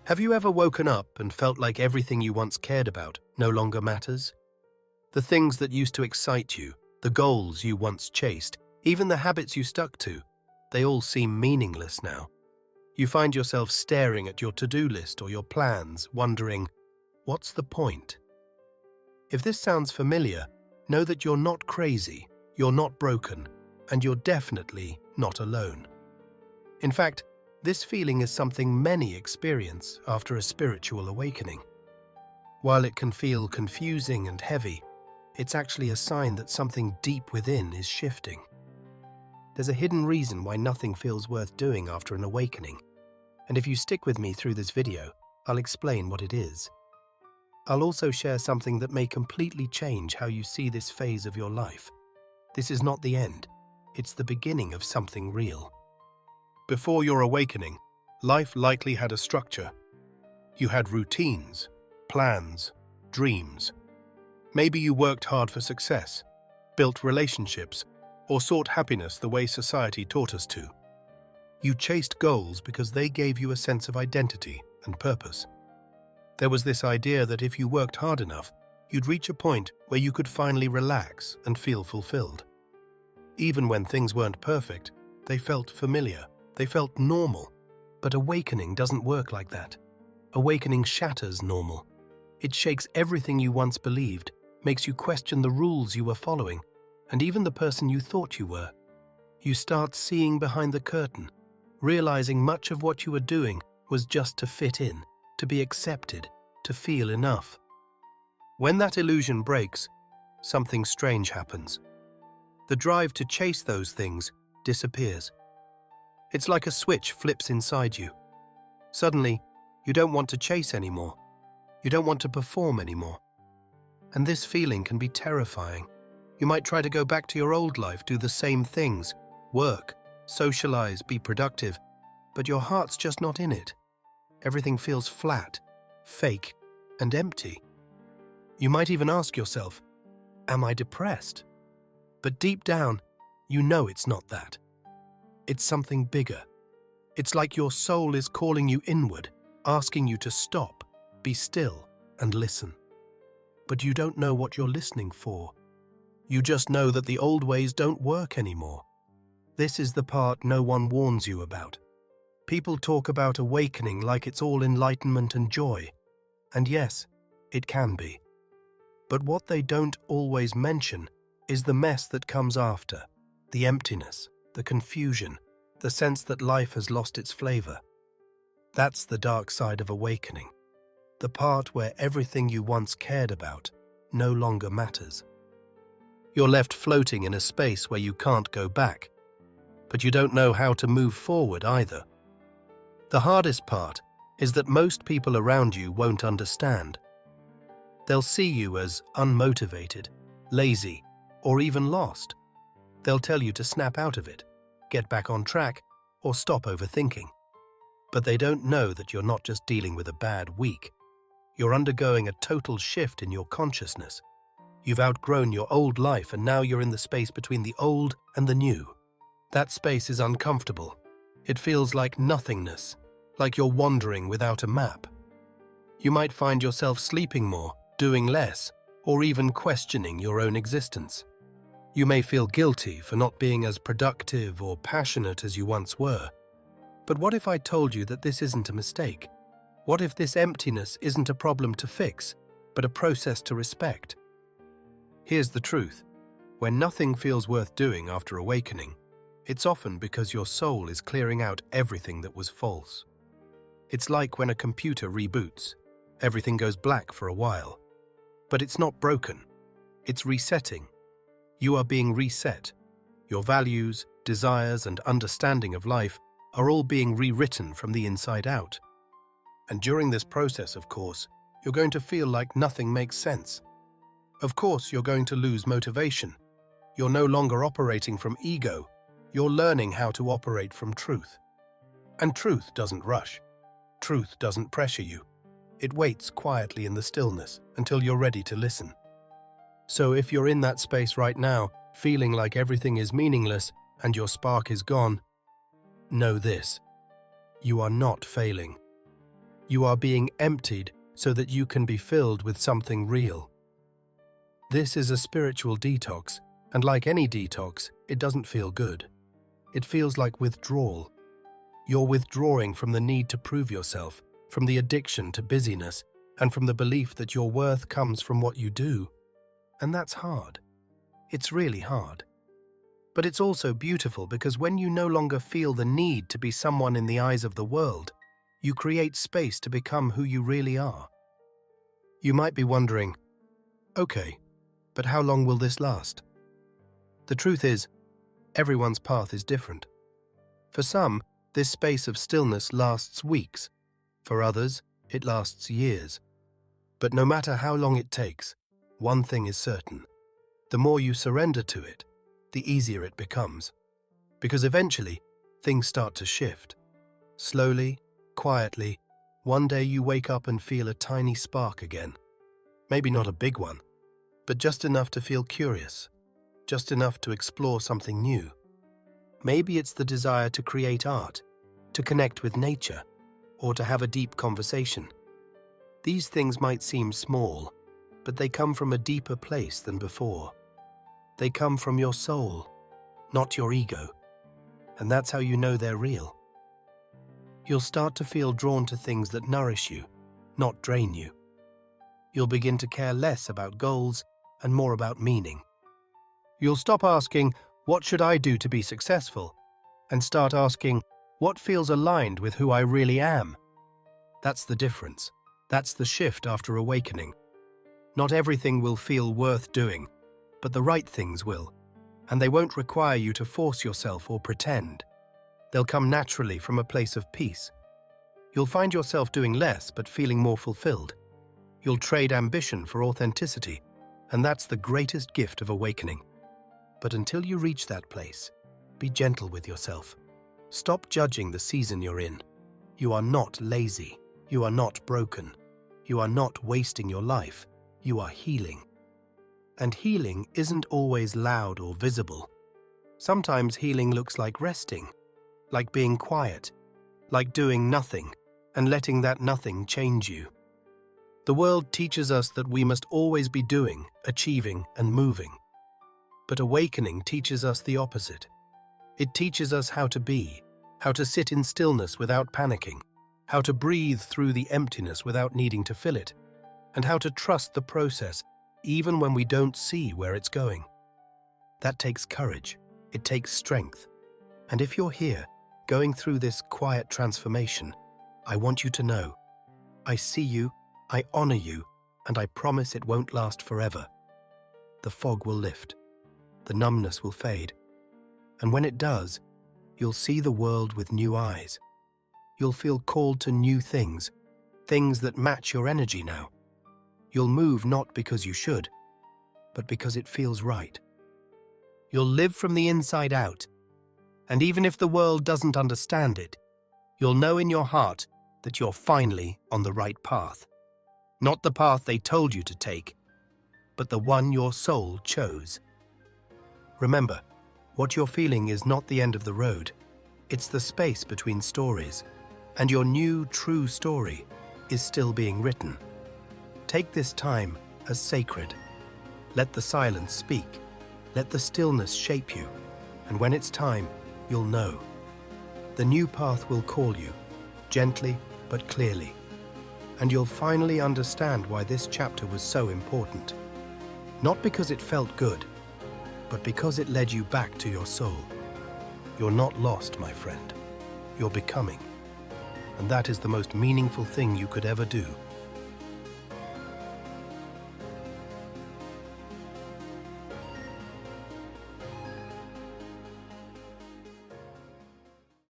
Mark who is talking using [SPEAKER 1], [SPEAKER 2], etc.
[SPEAKER 1] Have you ever woken up and felt like everything you once cared about no longer matters? The things that used to excite you, the goals you once chased, even the habits you stuck to, they all seem meaningless now. You find yourself staring at your to-do list or your plans, wondering, what's the point? If this sounds familiar, know that you're not crazy, you're not broken, and you're definitely not alone. In fact, this feeling is something many experience after a spiritual awakening. While it can feel confusing and heavy, it's actually a sign that something deep within is shifting. There's a hidden reason why nothing feels worth doing after an awakening, and if you stick with me through this video, I'll explain what it is. I'll also share something that may completely change how you see this phase of your life. This is not the end, it's the beginning of something real. Before your awakening, life likely had a structure. You had routines, plans, dreams. Maybe you worked hard for success, built relationships, or sought happiness the way society taught us to. You chased goals because they gave you a sense of identity and purpose. There was this idea that if you worked hard enough, you'd reach a point where you could finally relax and feel fulfilled. Even when things weren't perfect, they felt familiar, they felt normal. But awakening doesn't work like that. Awakening shatters normal. It shakes everything you once believed, makes you question the rules you were following, and even the person you thought you were. You start seeing behind the curtain, realizing much of what you were doing was just to fit in, to be accepted, to feel enough. When that illusion breaks, something strange happens. The drive to chase those things disappears. It's like a switch flips inside you. Suddenly, you don't want to chase anymore. You don't want to perform anymore. And this feeling can be terrifying. You might try to go back to your old life, do the same things, work, socialize, be productive, but your heart's just not in it. Everything feels flat, fake, and empty. You might even ask yourself, am I depressed? But deep down, you know it's not that. It's something bigger. It's like your soul is calling you inward, asking you to stop, be still, and listen. But you don't know what you're listening for. You just know that the old ways don't work anymore. This is the part no one warns you about. People talk about awakening like it's all enlightenment and joy. And yes, it can be. But what they don't always mention is the mess that comes after, the emptiness, the confusion, the sense that life has lost its flavor. That's the dark side of awakening, the part where everything you once cared about no longer matters. You're left floating in a space where you can't go back, but you don't know how to move forward either. The hardest part is that most people around you won't understand. They'll see you as unmotivated, lazy, or even lost. They'll tell you to snap out of it, get back on track, or stop overthinking. But they don't know that you're not just dealing with a bad week. You're undergoing a total shift in your consciousness. You've outgrown your old life and now you're in the space between the old and the new. That space is uncomfortable. It feels like nothingness, like you're wandering without a map. You might find yourself sleeping more, doing less, or even questioning your own existence. You may feel guilty for not being as productive or passionate as you once were. But what if I told you that this isn't a mistake? What if this emptiness isn't a problem to fix, but a process to respect? Here's the truth. When nothing feels worth doing after awakening, it's often because your soul is clearing out everything that was false. It's like when a computer reboots. Everything goes black for a while. But it's not broken. It's resetting. You are being reset. Your values, desires, and understanding of life are all being rewritten from the inside out. And during this process, of course, you're going to feel like nothing makes sense. Of course, you're going to lose motivation. You're no longer operating from ego. You're learning how to operate from truth. And truth doesn't rush. Truth doesn't pressure you. It waits quietly in the stillness until you're ready to listen. So if you're in that space right now, feeling like everything is meaningless and your spark is gone, know this: you are not failing. You are being emptied so that you can be filled with something real. This is a spiritual detox, and like any detox, it doesn't feel good. It feels like withdrawal. You're withdrawing from the need to prove yourself, from the addiction to busyness, and from the belief that your worth comes from what you do. And that's hard. It's really hard. But it's also beautiful because when you no longer feel the need to be someone in the eyes of the world, you create space to become who you really are. You might be wondering, okay, but how long will this last? The truth is, everyone's path is different. For some, this space of stillness lasts weeks. For others, it lasts years. But no matter how long it takes, one thing is certain. The more you surrender to it, the easier it becomes. Because eventually, things start to shift. Slowly, quietly, one day you wake up and feel a tiny spark again. Maybe not a big one, but just enough to feel curious, just enough to explore something new. Maybe it's the desire to create art, to connect with nature, or to have a deep conversation. These things might seem small, but they come from a deeper place than before. They come from your soul, not your ego. And that's how you know they're real. You'll start to feel drawn to things that nourish you, not drain you. You'll begin to care less about goals and more about meaning. You'll stop asking, what should I do to be successful? And start asking, what feels aligned with who I really am? That's the difference. That's the shift after awakening. Not everything will feel worth doing, but the right things will, and they won't require you to force yourself or pretend. They'll come naturally from a place of peace. You'll find yourself doing less but feeling more fulfilled. You'll trade ambition for authenticity, and that's the greatest gift of awakening. But until you reach that place, be gentle with yourself. Stop judging the season you're in. You are not lazy. You are not broken. You are not wasting your life. You are healing. And healing isn't always loud or visible. Sometimes healing looks like resting, like being quiet, like doing nothing, and letting that nothing change you. The world teaches us that we must always be doing, achieving, and moving. But awakening teaches us the opposite. It teaches us how to be, how to sit in stillness without panicking, how to breathe through the emptiness without needing to fill it, and how to trust the process even when we don't see where it's going. That takes courage. It takes strength. And if you're here, going through this quiet transformation, I want you to know, I see you, I honor you, and I promise it won't last forever. The fog will lift. The numbness will fade. And when it does, you'll see the world with new eyes. You'll feel called to new things, things that match your energy now. You'll move not because you should, but because it feels right. You'll live from the inside out, and even if the world doesn't understand it, you'll know in your heart that you're finally on the right path. Not the path they told you to take, but the one your soul chose. Remember, what you're feeling is not the end of the road. It's the space between stories, and your new, true story is still being written. Take this time as sacred. Let the silence speak. Let the stillness shape you. And when it's time, you'll know. The new path will call you, gently but clearly. And you'll finally understand why this chapter was so important. Not because it felt good, but because it led you back to your soul. You're not lost, my friend. You're becoming. And that is the most meaningful thing you could ever do.